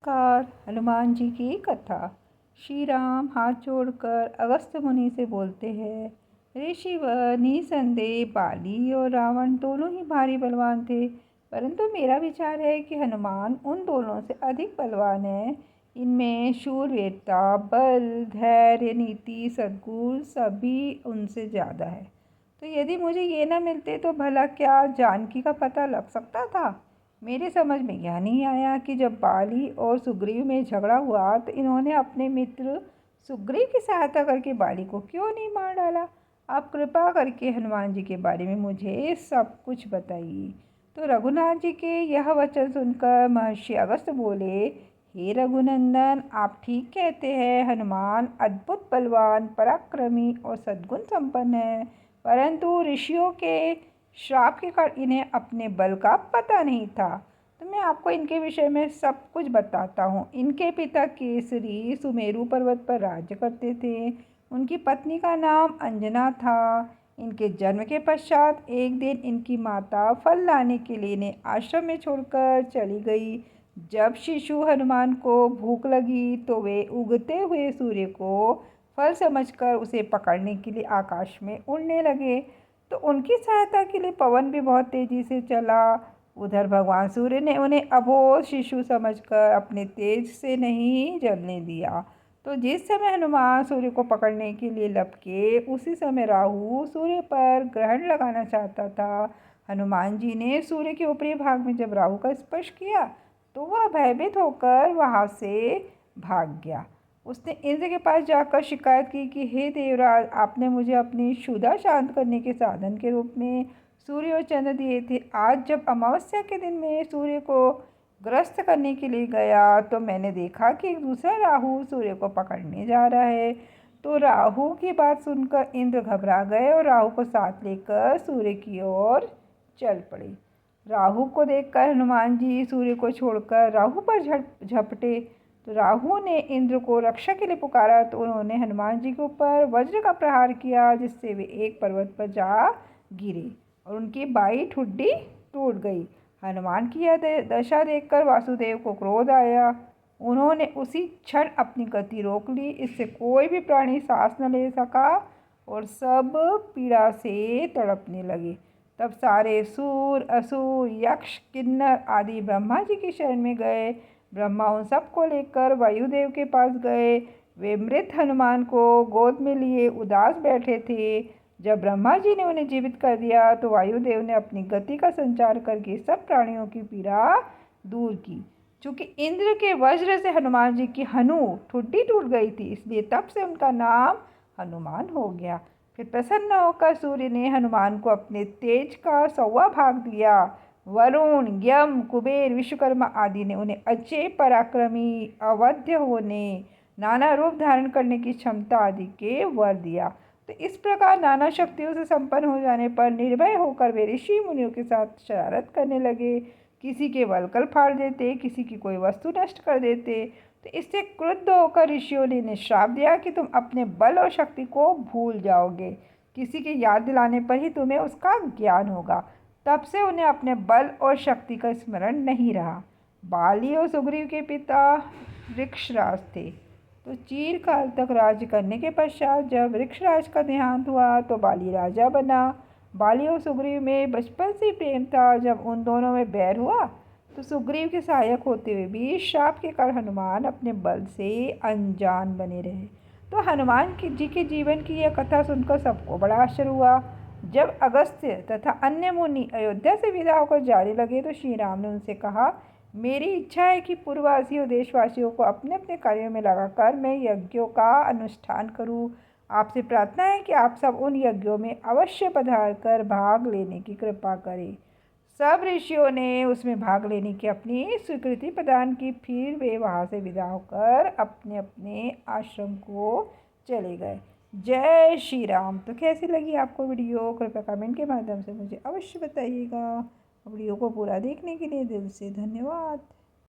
Car Hanuman ji की कथा। श्री राम हाथ जोड़कर अगस्त्य मुनि से बोलते हैं, ऋषिवर निसंदेह बाली और रावण दोनों ही भारी बलवान थे, परंतु मेरा विचार है कि हनुमान उन दोनों से अधिक बलवान है। इनमें शूरवीरता, बल, धैर्य, नीति, सद्गुण सभी उनसे ज़्यादा है। तो यदि मुझे ये न मिलते तो भला क्या जानकी का पता लग सकता था। मेरे समझ में यह नहीं आया कि जब बाली और सुग्रीव में झगड़ा हुआ तो इन्होंने अपने मित्र सुग्रीव की सहायता करके बाली को क्यों नहीं मार डाला। आप कृपा करके हनुमान जी के बारे में मुझे सब कुछ बताइए। तो रघुनाथ जी के यह वचन सुनकर महर्षि अगस्त्य बोले, हे रघुनंदन, आप ठीक कहते हैं। हनुमान अद्भुत बलवान, पराक्रमी और सद्गुण संपन्न है, परंतु ऋषियों के श्राप के कारण इन्हें अपने बल का पता नहीं था। तो मैं आपको इनके विषय में सब कुछ बताता हूँ। इनके पिता केसरी सुमेरु पर्वत पर राज्य करते थे। उनकी पत्नी का नाम अंजना था। इनके जन्म के पश्चात एक दिन इनकी माता फल लाने के लिए इन्हें आश्रम में छोड़कर चली गई। जब शिशु हनुमान को भूख लगी तो वे उगते हुए सूर्य को फल समझकर उसे पकड़ने के लिए आकाश में उड़ने लगे। तो उनकी सहायता के लिए पवन भी बहुत तेजी से चला। उधर भगवान सूर्य ने उन्हें अबोध शिशु समझकर अपने तेज से नहीं जलने दिया। तो जिस समय हनुमान सूर्य को पकड़ने के लिए लपके, उसी समय राहु सूर्य पर ग्रहण लगाना चाहता था। हनुमान जी ने सूर्य के ऊपरी भाग में जब राहु का स्पर्श किया तो वह भयभीत होकर वहां से भाग गया। उसने इंद्र के पास जाकर शिकायत की कि हे देवराज, आपने मुझे अपनी क्षुधा शांत करने के साधन के रूप में सूर्य और चंद्र दिए थे। आज जब अमावस्या के दिन में सूर्य को ग्रस्त करने के लिए गया तो मैंने देखा कि एक दूसरा राहु सूर्य को पकड़ने जा रहा है। तो राहु की बात सुनकर इंद्र घबरा गए और राहु को साथ लेकर सूर्य की ओर चल पड़े। राहु को देखकर हनुमान जी सूर्य को छोड़कर राहु पर झपटे। तो राहु ने इंद्र को रक्षा के लिए पुकारा तो उन्होंने हनुमान जी के ऊपर वज्र का प्रहार किया, जिससे वे एक पर्वत पर जा गिरे और उनकी बाई ठुड्डी टूट गई। हनुमान की यह दशा देखकर वासुदेव को क्रोध आया। उन्होंने उसी क्षण अपनी गति रोक ली। इससे कोई भी प्राणी सांस न ले सका और सब पीड़ा से तड़पने लगे। तब सारे सूर, असुर, यक्ष, किन्नर आदि ब्रह्मा जी की शरण में गए। ब्रह्मा उन सबको लेकर वायुदेव के पास गए। वे मृत हनुमान को गोद में लिए उदास बैठे थे। जब ब्रह्मा जी ने उन्हें जीवित कर दिया तो वायुदेव ने अपनी गति का संचार करके सब प्राणियों की पीड़ा दूर की। चूँकि इंद्र के वज्र से हनुमान जी की हनु ठुड्डी टूट गई थी, इसलिए तब से उनका नाम हनुमान हो गया। फिर प्रसन्न होकर सूर्य ने हनुमान को अपने तेज का 100वां भाग दिया। वरुण, यम, कुबेर, विश्वकर्मा आदि ने उन्हें अजय, पराक्रमी, अवध्य होने, नाना रूप धारण करने की क्षमता आदि के वर दिया। तो इस प्रकार नाना शक्तियों से संपन्न हो जाने पर निर्भय होकर वे ऋषि मुनियों के साथ शरारत करने लगे। किसी के वल्कल फाड़ देते, किसी की कोई वस्तु नष्ट कर देते। तो इससे क्रुद्ध होकर ऋषियों ने इन्हें श्राप दिया कि तुम अपने बल और शक्ति को भूल जाओगे। किसी के याद दिलाने पर ही तुम्हें उसका ज्ञान होगा। तब से उन्हें अपने बल और शक्ति का स्मरण नहीं रहा। बाली और सुग्रीव के पिता वृक्षराज थे। तो चिरकाल तक राज्य करने के पश्चात जब वृक्षराज का देहांत हुआ तो बाली राजा बना। बाली और सुग्रीव में बचपन से प्रेम था। जब उन दोनों में बैर हुआ तो सुग्रीव के सहायक होते हुए भी श्राप के कारण हनुमान अपने बल से अनजान बने रहे। तो हनुमान जी के जीवन की यह कथा सुनकर सबको बड़ा आश्चर्य हुआ। जब अगस्त्य तथा अन्य मुनि अयोध्या से विदा होकर जाने लगे तो श्री राम ने उनसे कहा, मेरी इच्छा है कि पूर्ववासी और देशवासियों को अपने अपने कार्यों में लगाकर मैं यज्ञों का अनुष्ठान करूं। आपसे प्रार्थना है कि आप सब उन यज्ञों में अवश्य पधार कर भाग लेने की कृपा करें। सब ऋषियों ने उसमें भाग लेने की अपनी स्वीकृति प्रदान की। फिर वे वहां से विदा होकर अपने अपने आश्रम को चले गए। जय श्री राम। तो कैसी लगी आपको वीडियो, कृपया कमेंट के माध्यम से मुझे अवश्य बताइएगा। वीडियो को पूरा देखने के लिए दिल से धन्यवाद।